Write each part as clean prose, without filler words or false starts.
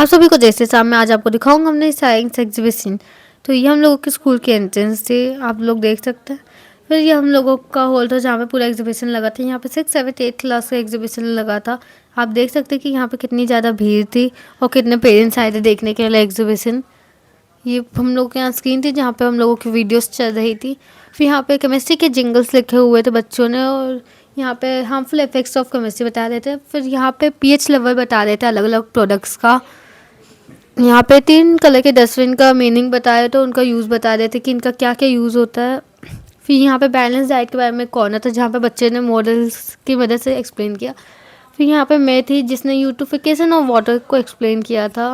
आप सभी को जैसे साहब मैं आज आपको दिखाऊंगा हमने साइंस एग्जीबिशन। तो ये हम लोगों के स्कूल के एंट्रेंस थे, आप लोग देख सकते हैं। फिर ये हम लोगों का हॉल था जहाँ पे पूरा एग्जीबिशन लगा था। यहाँ पे 6, 7, 8 क्लास का एग्जीबिशन लगा था। आप देख सकते हैं कि यहाँ पे कितनी ज़्यादा भीड़ थी और कितने पेरेंट्स आए थे देखने के लिए एग्जीबिशन। ये हम लोग के यहाँ स्क्रीन थी जहाँ पे हम लोगों की वीडियोस चल रही थी। फिर यहाँ पे केमिस्ट्री के जिंगल्स लिखे हुए थे बच्चों ने, और यहाँ पे हार्मफुल इफेक्ट्स ऑफ केमिस्ट्री बता रहे थे। फिर यहाँ पे पीएच लेवल बता रहे थे अलग अलग प्रोडक्ट्स का। यहाँ पे 3 कलर के डस्टबिन का मीनिंग बताया, तो उनका यूज़ बता रहे थे कि इनका क्या क्या यूज़ होता है। फिर यहाँ पे बैलेंस डाइट के बारे में कॉर्नर था जहाँ पे बच्चे ने मॉडल्स की मदद से एक्सप्लेन किया। फिर यहाँ पे मैं थी जिसने यूट्यूफिकेशन ऑफ वाटर को एक्सप्लेन किया था।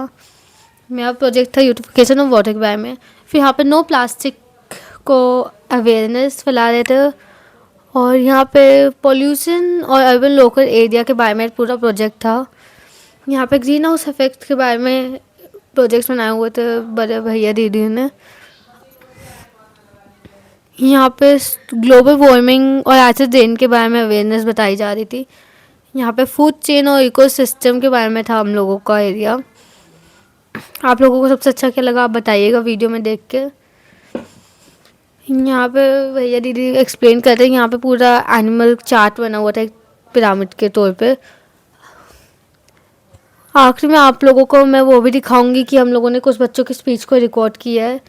मेरा प्रोजेक्ट था यूट्यूफिकेशन ऑफ वाटर के बारे में। फिर यहाँ पे नो प्लास्टिक को अवेयरनेस फैला रहे थे। और यहाँ पे पॉल्यूशन और अर्बन लोकल एरिया के बारे में पूरा प्रोजेक्ट था। यहाँ पे ग्रीन हाउस इफेक्ट के बारे में प्रोजेक्ट्स बनाए हुए थे बड़े भैया दीदी ने। यहाँ पे ग्लोबल वार्मिंग और एसिड रेन के बारे में अवेयरनेस बताई जा रही थी। यहाँ पे फूड चेन और इकोसिस्टम के बारे में था हम लोगों का एरिया। आप लोगों को सबसे अच्छा क्या लगा आप बताइएगा वीडियो में देख के। यहाँ पे भैया दीदी एक्सप्लेन करते हैं। यहाँ पे पूरा एनिमल चार्ट बना हुआ था एक पिरामिड के तौर पे। आखिर में आप लोगों को मैं वो भी दिखाऊंगी कि हम लोगों ने कुछ बच्चों की स्पीच को रिकॉर्ड किया है।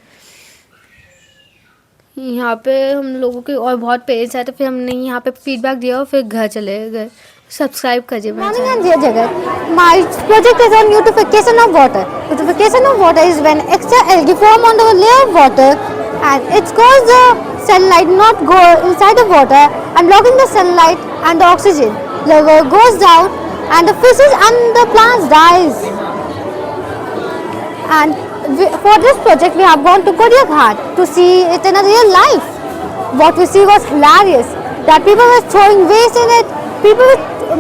यहाँ पे हम लोगों के और बहुत पेरेंट्स आए थे, फिर हमने यहाँ पे फीडबैक दिया और फिर घर चले गए। सब्सक्राइब करिए मेरे channel. Dear Jagat, my project is on eutrophication of water. Eutrophication of water is when extra algae form on the layer of water and it causes the sunlight not go inside the water and blocking the sunlight and the oxygen level goes down and the fishes and the plants dies. And for this project we have gone to Korea Ghat to see it in a real life. What we see was hilarious. That people were throwing waste in it. People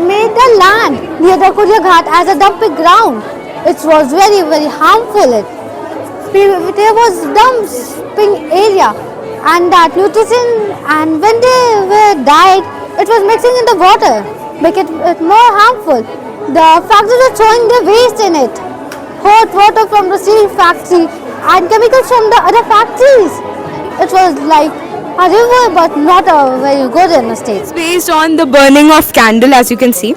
made the land near the Korea Ghat as a dumping ground. It was very, very harmful. There was dumping area and that nutrition, and when they were died, it was mixing in the water, making it more harmful. The factories were throwing their waste in it. Hot water from the steel factory and chemicals from the other factories. It was like a river but not a very good in the state. It's based on the burning of candle, as you can see.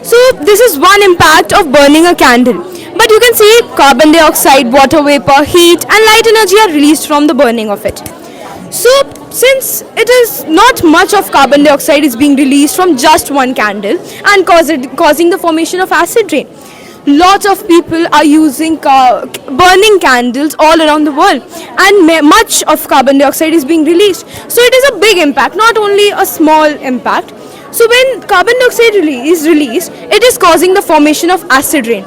So this is one impact of burning a candle. But you can see carbon dioxide, water vapor, heat and light energy are released from the burning of it. So since it is not much of carbon dioxide is being released from just one candle and causing the formation of acid rain. Lots of people are using burning candles all around the world and much of carbon dioxide is being released. So it is a big impact, not only a small impact. So when carbon dioxide is released, it is causing the formation of acid rain,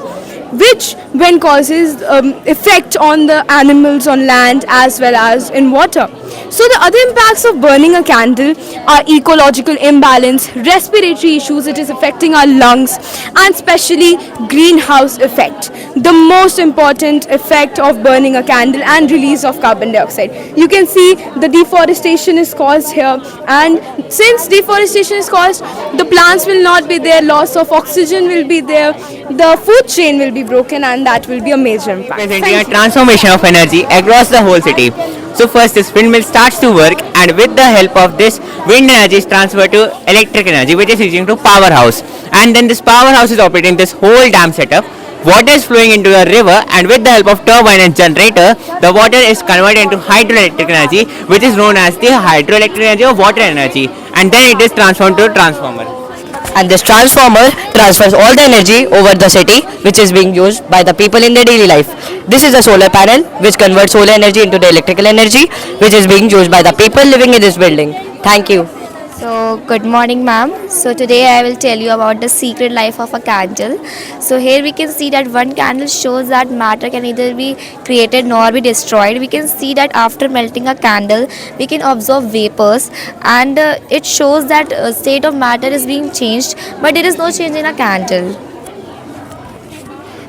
which when causes effect on the animals on land as well as in water. So the other impacts of burning a candle are ecological imbalance, respiratory issues, it is affecting our lungs, and especially greenhouse effect, the most important effect of burning a candle and release of carbon dioxide. You can see the deforestation is caused here, and since deforestation is caused, the plants will not be there, loss of oxygen will be there, the food chain will be broken, and that will be a major impact. Presenting a transformation of energy across the whole city. So first this windmill starts to work, and with the help of this, wind energy is transferred to electric energy, which is reaching to powerhouse, and then this powerhouse is operating this whole dam setup. Water is flowing into the river, and with the help of turbine and generator, the water is converted into hydroelectric energy, which is known as the hydroelectric energy or water energy, and then it is transformed to a transformer. And this transformer transfers all the energy over the city, which is being used by the people in their daily life. This is a solar panel which converts solar energy into the electrical energy, which is being used by the people living in this building. Thank you. So good morning ma'am. So today I will tell you about the secret life of a candle. So here we can see that one candle shows that matter can neither be created nor be destroyed. We can see that after melting a candle we can observe vapors, and it shows that state of matter is being changed, but there is no change in a candle.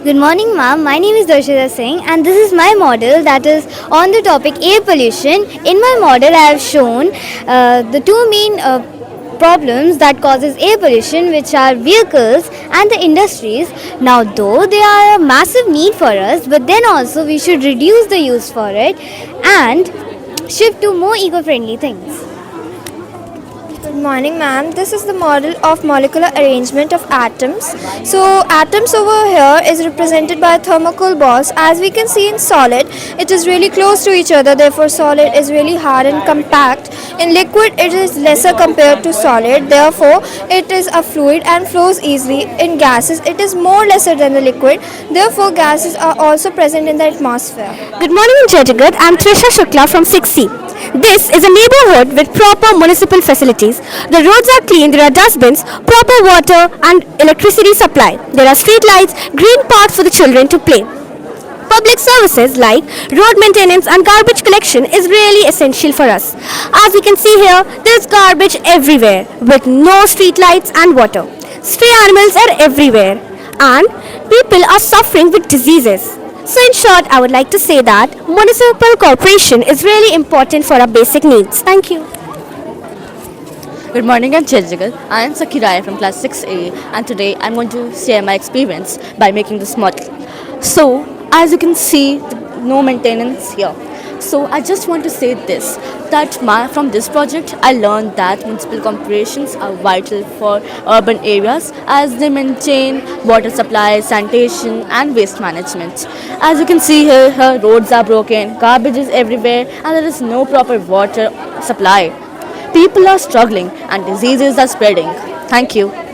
Good morning ma'am, my name is Darshita Singh and this is my model that is on the topic air pollution. In my model I have shown the two main problems that causes air pollution, which are vehicles and the industries. Now, though they are a massive need for us, but then also we should reduce the use for it and shift to more eco-friendly things. Good morning, ma'am. This is the model of molecular arrangement of atoms. So atoms over here is represented by thermocol balls. As we can see in solid, it is really close to each other. Therefore, solid is really hard and compact. In liquid, it is lesser compared to solid. Therefore, it is a fluid and flows easily. In gases, it is more lesser than the liquid. Therefore, gases are also present in the atmosphere. Good morning in Chandigarh. I'm Trisha Shukla from 6C. This is a neighborhood with proper municipal facilities. The roads are clean, there are dustbins, proper water and electricity supply. There are street lights, green parks for the children to play. Public services like road maintenance and garbage collection is really essential for us. As we can see here, there is garbage everywhere with no street lights and water. Stray animals are everywhere and people are suffering with diseases. So in short, I would like to say that municipal corporation is really important for our basic needs. Thank you. Good morning, I'm Chandigarh. I am Sakiraya from class 6A and today I'm going to share my experience by making this model. So, as you can see, no maintenance here. So I just want to say this, that from this project I learned that municipal corporations are vital for urban areas as they maintain water supply, sanitation and waste management. As you can see here, roads are broken, garbage is everywhere and there is no proper water supply. People are struggling and diseases are spreading. Thank you.